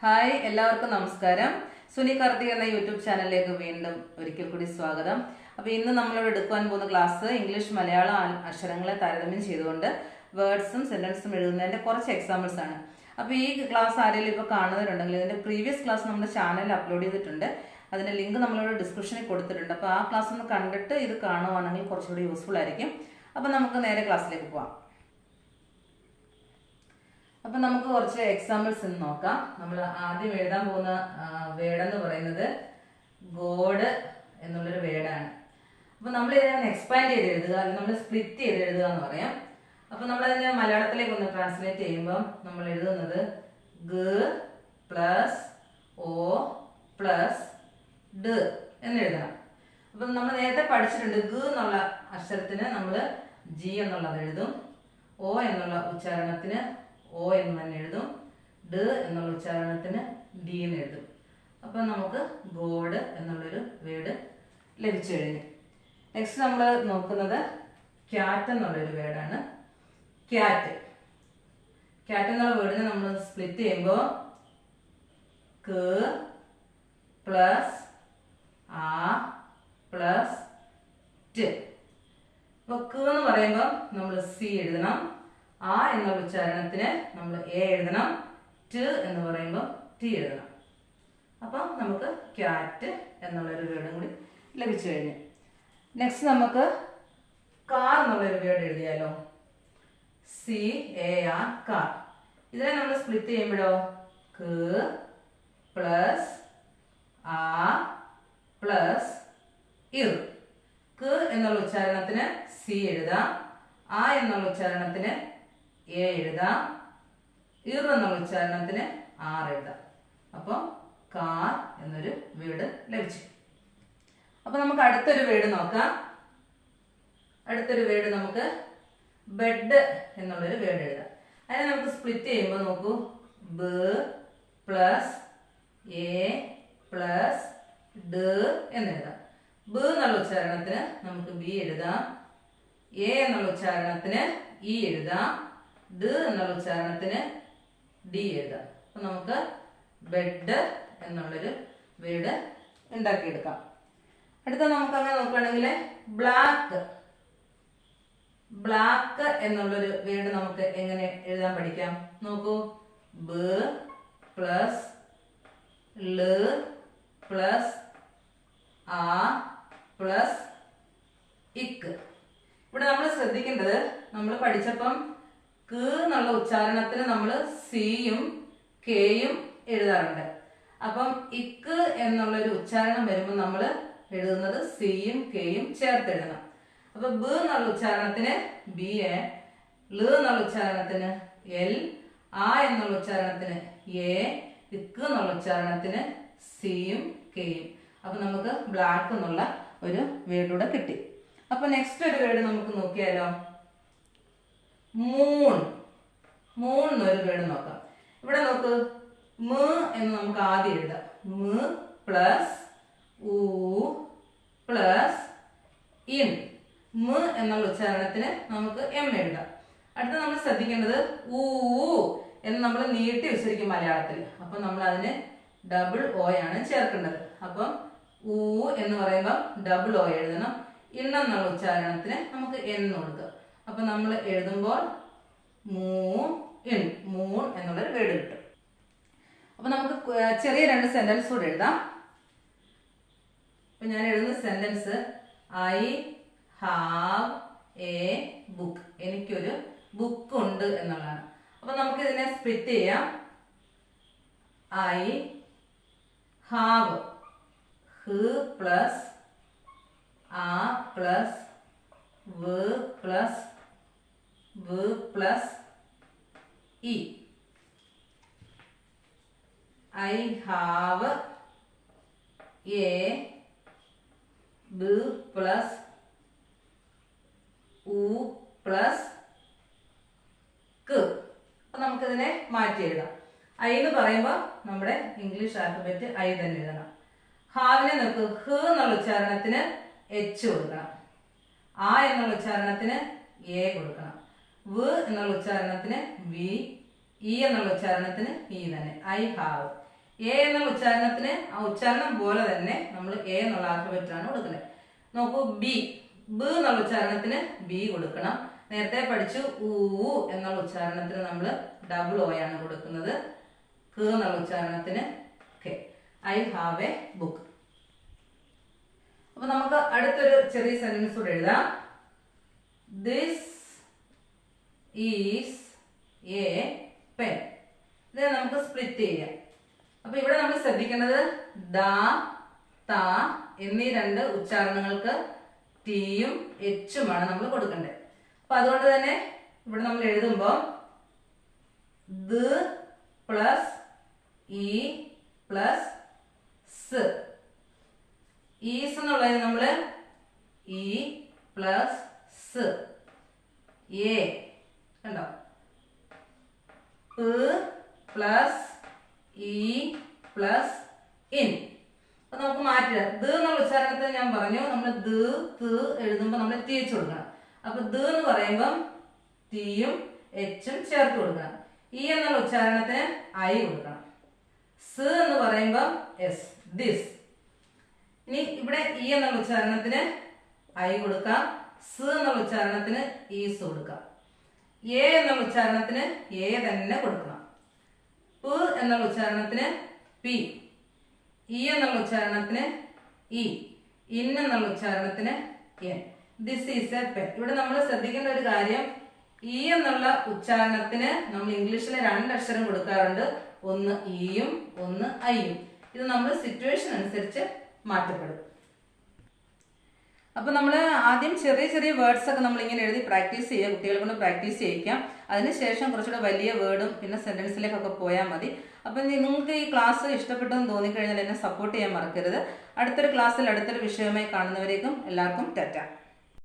Hi, എല്ലാവർക്കും നമസ്കാരം. സുനി കാർത്തിക് എന്ന യൂട്യൂബ് ചാനലിലേക്ക് വീണ്ടും ഒരിക്കൽ കൂടി സ്വാഗതം. അപ്പോൾ ഇന്ന് നമ്മളിവിടെ എടുക്കുവാൻ പോകുന്ന ക്ലാസ് ഇംഗ്ലീഷ് മലയാളം അക്ഷരങ്ങളെ താരതമ്യം ചെയ്തുകൊണ്ട് വേർഡ്സും സെന്റൻസും എഴുതുന്നതിൻ്റെ കുറച്ച് എക്സാമ്പിൾസ് ആണ്. അപ്പോൾ ഈ ക്ലാസ് ആരെങ്കിലും ഇപ്പോൾ കാണുന്നവരുണ്ടെങ്കിൽ ഇതിൻ്റെ പ്രീവിയസ് ക്ലാസ് നമ്മുടെ ചാനലിൽ അപ്ലോഡ് ചെയ്തിട്ടുണ്ട്. അതിൻ്റെ ലിങ്ക് നമ്മളിവിടെ ഡിസ്ക്രിപ്ഷനിൽ കൊടുത്തിട്ടുണ്ട്. അപ്പോൾ ആ ക്ലാസ് ഒന്ന് കണ്ടിട്ട് ഇത് കാണുവാണെങ്കിൽ കുറച്ചുകൂടി യൂസ്ഫുൾ ആയിരിക്കും. അപ്പോൾ നമുക്ക് നേരെ ക്ലാസ്സിലേക്ക് പോവാം. അപ്പം നമുക്ക് കുറച്ച് എക്സാമ്പിൾസ് ഇന്ന് നോക്കാം. നമ്മൾ ആദ്യം എഴുതാൻ പോകുന്ന വേർഡ് എന്ന് പറയുന്നത് ഗോഡ് എന്നുള്ളൊരു വേർഡാണ്. അപ്പം നമ്മൾ ഇതിനെ എക്സ്പാൻഡ് ചെയ്ത് എഴുതുക, അല്ലെങ്കിൽ നമ്മൾ സ്പ്ലിറ്റ് ചെയ്ത് എഴുതുക എന്ന് പറയാം. അപ്പം നമ്മളതിനെ മലയാളത്തിലേക്ക് ഒന്ന് ട്രാൻസ്ലേറ്റ് ചെയ്യുമ്പോൾ നമ്മൾ എഴുതുന്നത് ഗ പ്ലസ് ഓ പ്ലസ് ഡ എന്ന് എഴുതണം. അപ്പം നമ്മൾ നേരത്തെ പഠിച്ചിട്ടുണ്ട്, ഗ എന്നുള്ള അക്ഷരത്തിന് നമ്മൾ ജി എന്നുള്ളത് എഴുതും, ഓ എന്നുള്ള ഉച്ചാരണത്തിന് ഓ എന്ന് തന്നെ എഴുതും, ഡ എന്നുള്ള ഉച്ചാരണത്തിന് ഡി എന്ന് എഴുതും. അപ്പം നമുക്ക് ഗോഡ് എന്നുള്ളൊരു വേർഡ് ലഭിച്ചു കഴിഞ്ഞു. നെക്സ്റ്റ് നമ്മൾ നോക്കുന്നത് ക്യാറ്റ് എന്നുള്ളൊരു വേർഡാണ്. ക്യാറ്റ് എന്നുള്ള വേർഡിനെ നമ്മൾ സ്പ്ലിറ്റ് ചെയ്യുമ്പോൾ ക പ്ലസ് ആ പ്ലസ് ട്. അപ്പോൾ ക എന്ന് പറയുമ്പോൾ നമ്മൾ സി എഴുതണം, ആ എന്നുള്ള ഉച്ചാരണത്തിന് നമ്മൾ എ എഴുതണം, ട് എന്ന് പറയുമ്പോൾ ടി എഴുതണം. അപ്പം നമുക്ക് ക്യാറ്റ് എന്നുള്ളൊരു വേർഡും കൂടി ലഭിച്ചു കഴിഞ്ഞു. നെക്സ്റ്റ് നമുക്ക് കാർ എന്നുള്ളൊരു വേർഡ് എഴുതിയാലോ. CAR car. ഇതിനെ നമ്മൾ സ്പ്ലിറ്റ് ചെയ്യുമ്പോഴോ ക പ്ലസ് ആ പ്ലസ് ഇർ. ക എന്നുള്ള ഉച്ചാരണത്തിന് സി എഴുതാം, ആ എന്നുള്ള ഉച്ചാരണത്തിന് എ എഴുതാം, ഇർ എന്നുള്ള ഉച്ചാരണത്തിന് ആർ എഴുതാം. അപ്പോൾ കാർ എന്നൊരു വേർഡ് ലഭിച്ചു. അപ്പൊ നമുക്ക് അടുത്തൊരു വേർഡ് നോക്കാം. അടുത്തൊരു വേർഡ് നമുക്ക് ബെഡ് എന്നുള്ളൊരു വേർഡ് എഴുതാം. അതിനെ നമുക്ക് സ്പ്ലിറ്റ് ചെയ്യുമ്പോൾ നോക്കൂ, ബ പ്ലസ് എ പ്ലസ് ഡ എന്ന് എഴുതാം. ബ എന്നുള്ള ഉച്ചാരണത്തിന് നമുക്ക് ബി എഴുതാം, എ എന്നുള്ള ഉച്ചാരണത്തിന് ഇ എഴുതാം, ഡ എന്നുള്ള ഉച്ചാരണത്തിന് ഡി എഴുതാം. അപ്പൊ നമുക്ക് ബെഡ് എന്നുള്ളൊരു വേർഡ് ഉണ്ടാക്കിയെടുക്കാം. അടുത്ത നമുക്ക് അങ്ങനെ നോക്കുകയാണെങ്കിൽ ബ്ലാക്ക് എന്നുള്ളൊരു വേർഡ് നമുക്ക് എങ്ങനെ എഴുതാൻ പഠിക്കാം. നോക്കൂ, ബ പ്ലസ് ല പ്ലസ് ആ പ്ലസ് ഇക്ക്. ഇവിടെ നമ്മൾ ശ്രദ്ധിക്കേണ്ടത്, നമ്മൾ പഠിച്ചപ്പം ക എന്നുള്ള ഉച്ചാരണത്തിന് നമ്മൾ സിയും കെയും എഴുതാറുണ്ട്. അപ്പം ഇക്ക് എന്നുള്ളൊരു ഉച്ചാരണം വരുമ്പോൾ നമ്മൾ എഴുതുന്നത് സിയും കെയും ചേർത്ത് എഴുതണം. അപ്പൊ ബ എന്നുള്ള ഉച്ചാരണത്തിന് ബി എ, ല എന്നുള്ള ഉച്ചാരണത്തിന് എൽ, ആ എന്നുള്ള ഉച്ചാരണത്തിന് എ, ഇക്ക് എന്നുള്ള ഉച്ചാരണത്തിന് സിയും കെയും. അപ്പൊ നമുക്ക് ബ്ലാക്ക് എന്നുള്ള ഒരു വേർഡൂടെ കിട്ടി. അപ്പൊ നെക്സ്റ്റ് ഒരു വേർഡ് നമുക്ക് നോക്കിയാലോ. മൂൺ എന്നൊരു വേർഡ് നോക്കാം. ഇവിടെ നോക്ക്, മ എന്ന് നമുക്ക് ആദ്യം എഴുതാം. മ പ്ലസ് ഊ പ്ലസ് ഇൻ. മ എന്നുള്ള ഉച്ചാരണത്തിന് നമുക്ക് എം എഴുതാം. അടുത്ത നമ്മൾ ശ്രദ്ധിക്കേണ്ടത് ഊ എന്ന് നമ്മൾ നീട്ടി ഉച്ചരിക്കും മലയാളത്തിൽ. അപ്പൊ നമ്മൾ അതിന് ഡബിൾ ഓ ആണ് ചേർക്കേണ്ടത്. അപ്പം ഊ എന്ന് പറയുമ്പോൾ ഡബിൾ ഓ എഴുതണം. ഇൻ എന്നുള്ള ഉച്ചാരണത്തിന് നമുക്ക് എൻ കൊടുക്കുക. അപ്പൊ നമ്മൾ എഴുതുമ്പോൾ മൂൺ എന്നുള്ളൊരു വേർഡ് കിട്ടും. അപ്പൊ നമുക്ക് ചെറിയ രണ്ട് സെന്റൻസ് കൂടെ എഴുതാം. അപ്പൊ ഞാൻ എഴുതുന്ന sentence I have a book. എനിക്കൊരു ബുക്ക് ഉണ്ട് എന്നുള്ളതാണ്. അപ്പൊ നമുക്ക് ഇതിനെ സ്പ്ലിറ്റ് ചെയ്യാം. ഐ ഹാവ് ഹ് പ്ലസ് ആ പ്ലസ് വ പ്ലസ് വ plus E. I have A ബ പ്ലസ് ഉ പ്ലസ് ക. അപ്പൊ നമുക്കിതിനെ മാറ്റി എഴുതാം. ഐ എന്ന് പറയുമ്പോൾ നമ്മുടെ ഇംഗ്ലീഷ് ആൽഫബറ്റ് ഐ തന്നെ എഴുതണം. ഹാവിനെ നമുക്ക് ഹ് എന്നുള്ള ഉച്ചാരണത്തിന് എച്ച് കൊടുക്കണം, ആ എന്നുള്ള ഉച്ചാരണത്തിന് എ കൊടുക്കണം, വ് എന്നുള്ള ഉച്ചാരണത്തിന് വി, ഇ എന്നുള്ള ഉച്ചാരണത്തിന് ഇ തന്നെ. I have. എ എന്നുള്ള ഉച്ചാരണത്തിന് ആ ഉച്ചാരണം പോലെ തന്നെ നമ്മൾ എ എന്നുള്ള ആൽഫബറ്റാണ് കൊടുക്കുന്നത്. നോക്കൂ, ബി എന്നുള്ള ഉച്ചാരണത്തിന് ബി കൊടുക്കണം. നേരത്തെ പഠിച്ചു ഊ എന്നുള്ള ഉച്ചാരണത്തിന് നമ്മൾ ഡബിൾ ഒ ആണ് കൊടുക്കുന്നത്. ക് എന്നുള്ള ഉച്ചാരണത്തിന് K. I have a book. അപ്പൊ നമുക്ക് അടുത്തൊരു ചെറിയ സെന്റൻസ് കൂടെ എഴുതാം. This is a pen. ഇത് നമുക്ക് സ്പ്ലിറ്റ് ചെയ്യാം. അപ്പൊ ഇവിടെ നമ്മൾ ശ്രദ്ധിക്കേണ്ടത് ദ, ത എന്നീ രണ്ട് ഉച്ചാരണങ്ങൾക്ക് ടിയും എച്ചുമാണ് നമ്മൾ കൊടുക്കേണ്ടത്. അപ്പൊ അതുകൊണ്ട് തന്നെ ഇവിടെ നമ്മൾ എഴുതുമ്പോൾ ദ പ്ലസ് ഇ പ്ലസ് സ്. ഈസ് എന്നുള്ളത് നമ്മൾ ഇ പ്ലസ് സ്. എ കണ്ടോ, പ്ലസ് ഇ പ്ലസ് ഇൻ. അപ്പൊ നമുക്ക് മാറ്റുക. ദ എന്നുള്ള ഉച്ചാരണത്തിന് ഞാൻ പറഞ്ഞു നമ്മൾ ദ ത് എഴുതുമ്പോൾ നമ്മൾ ടി എച്ച് കൊടുക്കണം. അപ്പൊ ദ എന്ന് പറയുമ്പം ടിയും എച്ചും ചേർത്ത് കൊടുക്കണം. ഇ എന്നുള്ള ഉച്ചാരണത്തിന് ഐ കൊടുക്കണം. സ് എന്ന് പറയുമ്പം എസ്, ദിസ്. ഇനി ഇവിടെ ഇ എന്നുള്ള ഉച്ചാരണത്തിന് ഐ കൊടുക്കാം. സ് എന്നുള്ള ഉച്ചാരണത്തിന് ഈസ് കൊടുക്കാം. എ എന്നുള്ള ഉച്ചാരണത്തിന് എ തന്നെ കൊടുക്കണം. പ് എന്നുള്ള ഉച്ചാരണത്തിന് പി. ഇ എന്നുള്ള ഉച്ചാരണത്തിന് ഇ. ഇൻ എന്നുള്ള ഉച്ചാരണത്തിന് N. This is a pen. ഇവിടെ നമ്മൾ ശ്രദ്ധിക്കേണ്ട ഒരു കാര്യം, ഇ എന്നുള്ള ഉച്ചാരണത്തിന് നമ്മൾ ഇംഗ്ലീഷിൽ രണ്ടക്ഷരം കൊടുക്കാറുണ്ട്. ഒന്ന് ഇയും ഒന്ന് ഐയും. ഇത് നമ്മൾ സിറ്റുവേഷൻ അനുസരിച്ച് മാറ്റപ്പെടും. അപ്പൊ നമ്മൾ ആദ്യം ചെറിയ ചെറിയ വേർഡ്സ് ഒക്കെ നമ്മൾ ഇങ്ങനെ എഴുതി പ്രാക്ടീസ് ചെയ്യുക. കുട്ടികളെ കൊണ്ട് പ്രാക്ടീസ് ചെയ്യിക്കാം. അതിനുശേഷം കുറച്ചുകൂടെ വലിയ വേർഡും പിന്നെ സെന്റൻസിലേക്കൊക്കെ പോയാൽ മതി. അപ്പം നിങ്ങൾക്ക് ഈ ക്ലാസ് ഇഷ്ടപ്പെട്ടെന്ന് തോന്നിക്കഴിഞ്ഞാൽ എന്നെ സപ്പോർട്ട് ചെയ്യാൻ മറക്കരുത്. അടുത്തൊരു ക്ലാസ്സിൽ അടുത്തൊരു വിഷയവുമായി കാണുന്നവരേക്കും എല്ലാവർക്കും ടാറ്റ.